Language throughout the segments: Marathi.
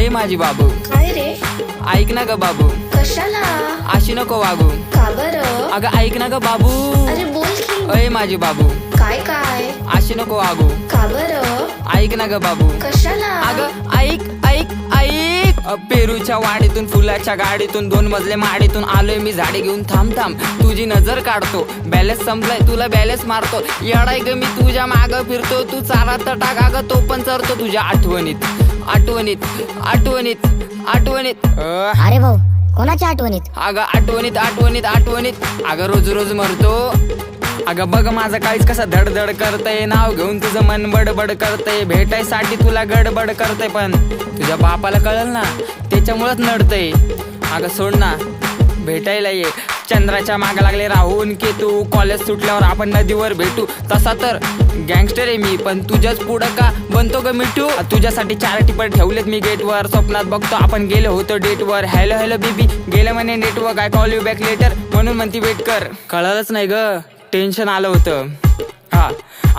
माझी बाबू. काय रे? ऐक ना ग बाबू. कशाला? अशी नको वागू. का बरं? अगं ऐक ना ग बाबू. अरे बोल की. अय माझी बाबू. काय काय? अशी नको वागू. का बरं? ऐक ना ग बाबू. कशाला? अगं ऐक ऐक ऐक. पेरूच्या वाडीतून फुलाच्या गाडीतून 2 मजले माडीतून आलोय मी झाडे घेऊन. थांब थांब तुझी नजर काढतो. बॅलेन्स संपलाय तुला बॅलेन्स मारतो. येडाय ग मी तुझ्या माग फिरतो. तू चारा तर टाका ग तो पण चरतो तुझ्या आठवणीत आठवणीत आठवणीत आठवणीत. अरे भाऊ कोणाच्या आठवणीत? अगं आठवणीत आठवणीत आठवणीत. अगं रोज रोज मरतो. अगं बघ माझं काळीच कसं धडधड करतय. नाव घेऊन तुझं मन बडबड करतय. भेटायसाठी तुला गडबड करतय पण तुझ्या बापाला कळल ना त्याच्यामुळेच नडतय. अगं सोड ना भेटायला ये. चंद्राच्या माग लागले राहून केतू. कॉलेज सुटल्यावर आपण नदीवर भेटू. तसा तर गँगस्टर आहे मी पण तुझ्याच पुढं का बनतो ग मिठू. तुझ्यासाठी 4 टिपर ठेवलेत मी गेटवर. स्वप्नात बघतो आपण गेलो होतो डेटवर. हॅलो हॅलो बेबी गेलं म्हणे network. I call you back later म्हणून म्हणती वेट कर. कळलंच नाही ग टेन्शन आलं होतं. हा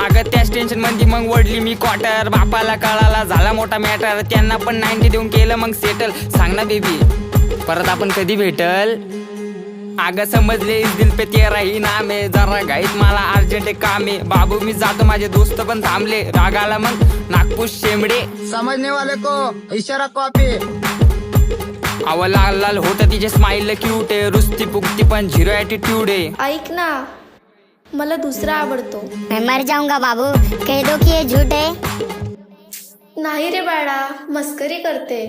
अगं त्याच टेन्शन मध्ये मग वडली मी क्वार्टर. बापाला कळाला झाला मोठा मॅटर. त्यांना पण 90 देऊन केलं मग सेटल. सांग ना बेबी परत आपण कधी भेटल. अगं समजले इस दिल पे तेरा ही नाम आहे. जरा घाईत मला अर्जंट काम आहे. बाबू मी जातो माझे दोस्त पण थांबले. रागाला मग नागपूर शेंबडे. समझने वाले को इशारा कॉपी. अव लाल लाल होत तिचे स्माइल क्यूट आहे. रुस्ती पुकती पण 0 ॲटिट्यूड आहे. ऐक ना मला दुसरा आवडतो. मैं मर जाऊंगा बाबू कह दो कि ये झूठ है. नाही रे बाळा मस्करी करते.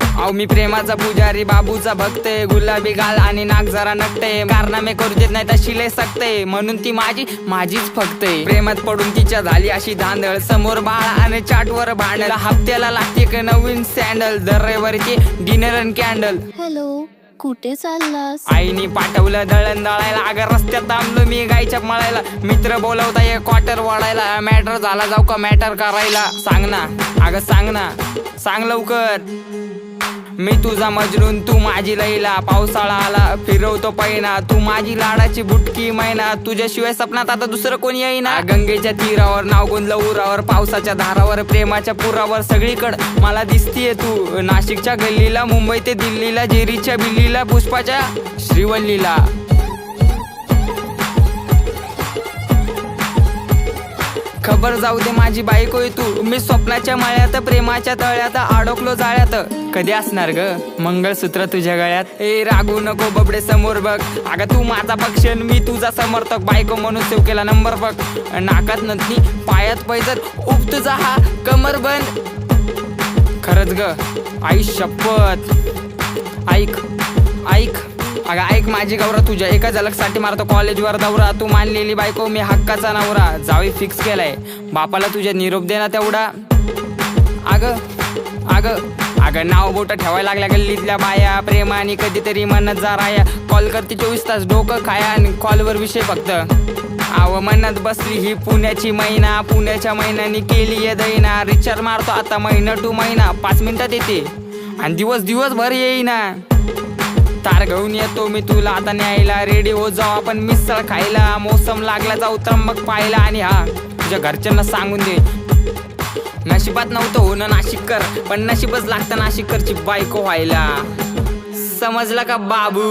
अहो मी प्रेमाचा पुजारी बाबूचा भक्त आहे. गुलाबी गाल आणि नाक जरा नकटे. कारनामे करू देत नाही तर शिले सकते. म्हणून ती माझीच फक्त आहे. प्रेमात पडून तिच्या झाली अशी धांदळ. समोर बाळा आणि चाटवर भांडल. हप्त्याला लागते एक नवीन सँडल. दर रविवारीची डिनर अँड कॅन्डल. हॅलो कुठे चाललास? आईनी पाठवलं दळण दळायला. अगं रस्त्यात थांबलो मी गायच्या मळायला. मित्र बोलवता ये क्वार्टर वाढायला. मॅटर झाला जाऊ का मॅटर करायला. सांग ना अगं सांग ना सांग लवकर. मी तुझा मजनून तू माझी लैला. पावसाळा आला फिरवतो पैना. तू माझी लाडाची बुटकी मैना. तुझ्याशिवाय सपनात आता दुसरं कोणी येईना. गंगेच्या तीरावर नाव गुंजलं उरावर. पावसाच्या धारावर प्रेमाच्या पुरावर. सगळीकडं मला दिसतीये तू. नाशिकच्या गल्लीला मुंबई ते दिल्लीला. जेरीच्या बिल्लीला पुष्पाच्या श्रीवल्लीला. खबर जाऊ दे माझी बायको आहे तू. मी स्वप्नाच्या माळ्यात प्रेमाच्या तळ्यात अडकलो जाळ्यात. कधी असणार ग मंगळसूत्र तुझ्या गळ्यात. ए रागू नको बबडे समोर बघ. अगं तू माझा पक्ष मी तुझा समर्थक. बायको म्हणून सेव केला नंबर बघ. नाकात नथनी पायात पैजर. उप तुझा हा कमर बंद. खरंच ग आई शपथ. ऐक ऐक अगं ऐक माझी गौरा. तुझ्या एका झलकसाठी मारतो कॉलेजवर दौरा. तू मानलेली बायको मी हक्काचा नवरा. जावी फिक्स केलाय बापाला तुझ्या निरोप देना तेवढा. अगं अगं अगं नाव बोट ठेवायला लागल्या गल्लीतल्या बाया. प्रेमाने कधीतरी म्हणत जा राया. कॉल करते 24 तास डोकं खाया. आणि कॉलवर विषय फक्त आव म्हणत बसली ही पुण्याची मैना. पुण्याच्या मैनाने केली ये दैना. रिचार्ज मारतो आता महिना टू महिना. 5 मिनिटात येते आणि दिवसभर येईना. तार घेऊन येतो मी तुला आता न्यायला. रेडी हो जाऊ आपण मिसळ खायला. मोसम लागला जाऊ त्र्यंबक पाहायला. आणि हा तुझ्या घरच्यांना सांगून दे नशिबात नव्हतं होणं नाशिककर. पण नशीबच लागतं नाशिककरची बायको व्हायला. समजला का बाबू.